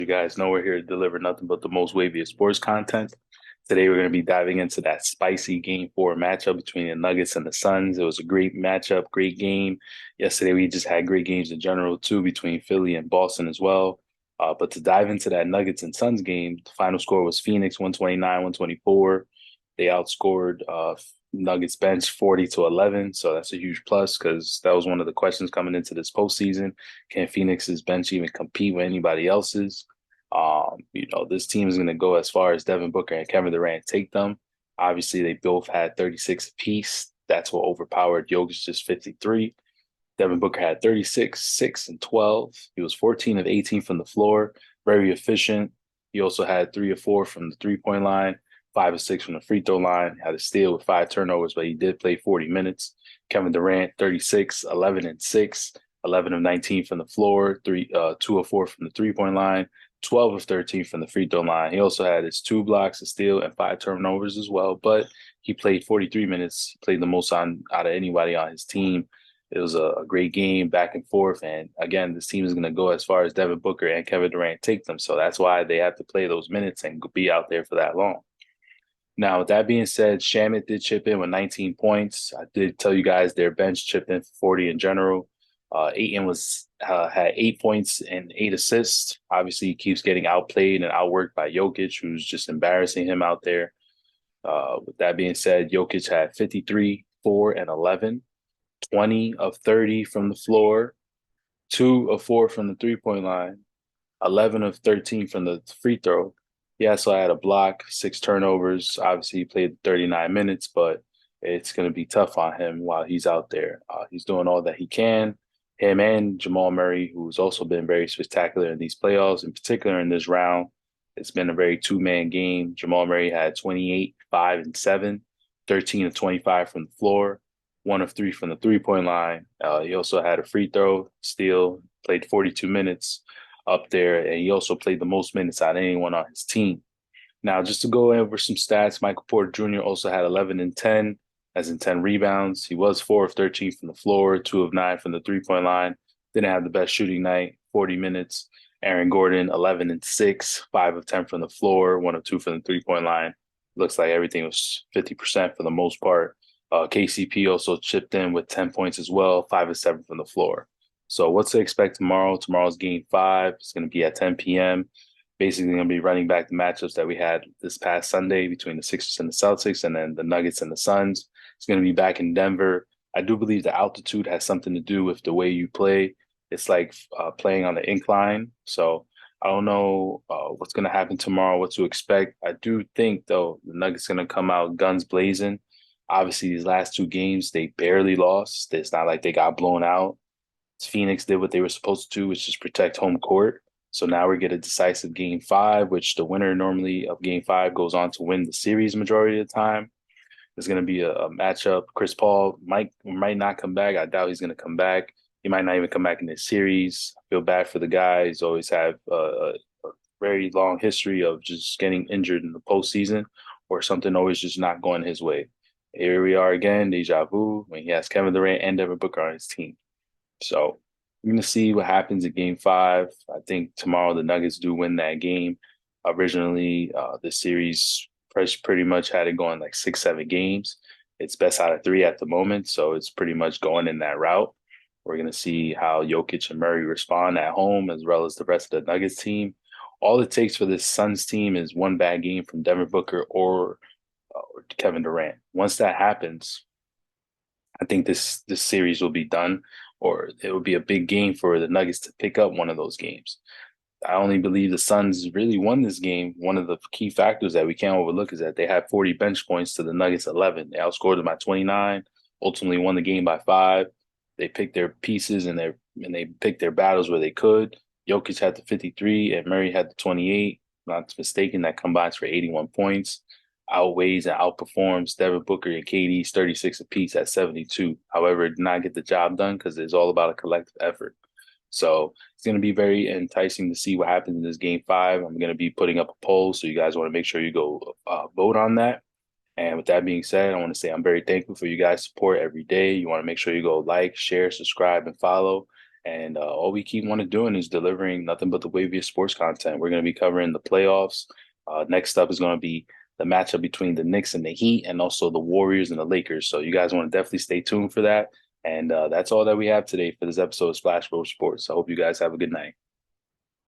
You guys know we're here to deliver nothing but the most wavy of sports content. Today we're going to be diving into that spicy game 4 matchup between the Nuggets and the Suns. It was a great matchup, great game. Yesterday we just had great games in general too between Philly and Boston as well. But to dive into that Nuggets and Suns game, the final score was Phoenix 129-124. They outscored Nuggets bench 40-11. So that's a huge plus because that was one of the questions coming into this postseason. Can Phoenix's bench even compete with anybody else's? This team is going to go as far as Devin Booker and Kevin Durant take them. Obviously, they both had 36 apiece. That's what overpowered Jokic's 53. Devin Booker had 36, 6, and 12. He was 14 of 18 from the floor, very efficient. He also had 3 of 4 from the three-point line, 5 of 6 from the free throw line, had a steal with 5 turnovers, but he did play 40 minutes. Kevin Durant, 36, 11 and 6, 11 of 19 from the floor, 2 of 4 from the three-point line, 12 of 13 from the free throw line. He also had his 2 blocks, a steal, and 5 turnovers as well. But he played 43 minutes. He played the most out of anybody on his team. It was a great game, back and forth. And again, this team is going to go as far as Devin Booker and Kevin Durant take them. So that's why they have to play those minutes and be out there for that long. Now, with that being said, Shamit did chip in with 19 points. I did tell you guys their bench chipped in for 40 in general. Ayton had 8 points and 8 assists. Obviously, he keeps getting outplayed and outworked by Jokic, who's just embarrassing him out there. With that being said, Jokic had 53, 4, and 11, 20 of 30 from the floor, 2 of 4 from the three-point line, 11 of 13 from the free throw. He also had a block, 6 turnovers. Obviously, he played 39 minutes, but it's going to be tough on him while he's out there. He's doing all that he can. Him and Jamal Murray, who's also been very spectacular in these playoffs, in particular in this round. It's been a very two-man game. Jamal Murray had 28, 5, and 7, 13 of 25 from the floor, 1 of 3 from the three-point line. He also had a free throw, steal, played 42 minutes up there, and he also played the most minutes out of anyone on his team. Now, just to go over some stats, Michael Porter Jr. also had 11 and 10, as in 10 rebounds. He was 4 of 13 from the floor, 2 of 9 from the three-point line. Didn't have the best shooting night, 40 minutes. Aaron Gordon, 11 and 6, 5 of 10 from the floor, 1 of 2 from the three-point line. Looks like everything was 50% for the most part. KCP also chipped in with 10 points as well, 5 of 7 from the floor. So what's to expect tomorrow? Tomorrow's game 5. It's going to be at 10 p.m. Basically going to be running back the matchups that we had this past Sunday between the Sixers and the Celtics, and then the Nuggets and the Suns. It's going to be back in Denver. I do believe the altitude has something to do with the way you play. It's like playing on the incline. So I don't know what's going to happen tomorrow, what to expect. I do think, though, the Nuggets going to come out guns blazing. Obviously, these last 2 games, they barely lost. It's not like they got blown out. Phoenix did what they were supposed to do, which is protect home court. So now we get a decisive game 5, which the winner normally of game 5 goes on to win the series majority of the time. There's going to be a matchup. Chris Paul might not come back. I doubt he's going to come back. He might not even come back in this series. I feel bad for the guy. He's always had a very long history of just getting injured in the postseason or something always just not going his way. Here we are again, deja vu, when he has Kevin Durant and Devin Booker on his team. So we're going to see what happens in game 5. I think tomorrow the Nuggets do win that game. Originally, the series pretty much had it going like 6, 7 games. It's best out of 3 at the moment, so it's pretty much going in that route. We're going to see how Jokic and Murray respond at home as well as the rest of the Nuggets team. All it takes for this Suns team is one bad game from Devin Booker or Kevin Durant. Once that happens, I think this series will be done, or it will be a big game for the Nuggets to pick up one of those games. I only believe the Suns really won this game. One of the key factors that we can't overlook is that they had 40 bench points to the Nuggets 11. They outscored them by 29, ultimately won the game by 5. They picked their pieces and they picked their battles where they could. Jokic had the 53 and Murray had the 28. Not mistaken, that combines for 81 points. Outweighs and outperforms Devin Booker and KD's 36 apiece at 72. However, it did not get the job done because it's all about a collective effort. So it's going to be very enticing to see what happens in this game 5. I'm going to be putting up a poll, so you guys want to make sure you go vote on that. And with that being said, I want to say I'm very thankful for you guys' support every day. You want to make sure you go like, share, subscribe, and follow. And all we keep wanting doing is delivering nothing but the waviest sports content. We're going to be covering the playoffs. Next up is going to be the matchup between the Knicks and the Heat, and also the Warriors and the Lakers. So you guys want to definitely stay tuned for that. And that's all that we have today for this episode of Splash Road Sports. I hope you guys have a good night.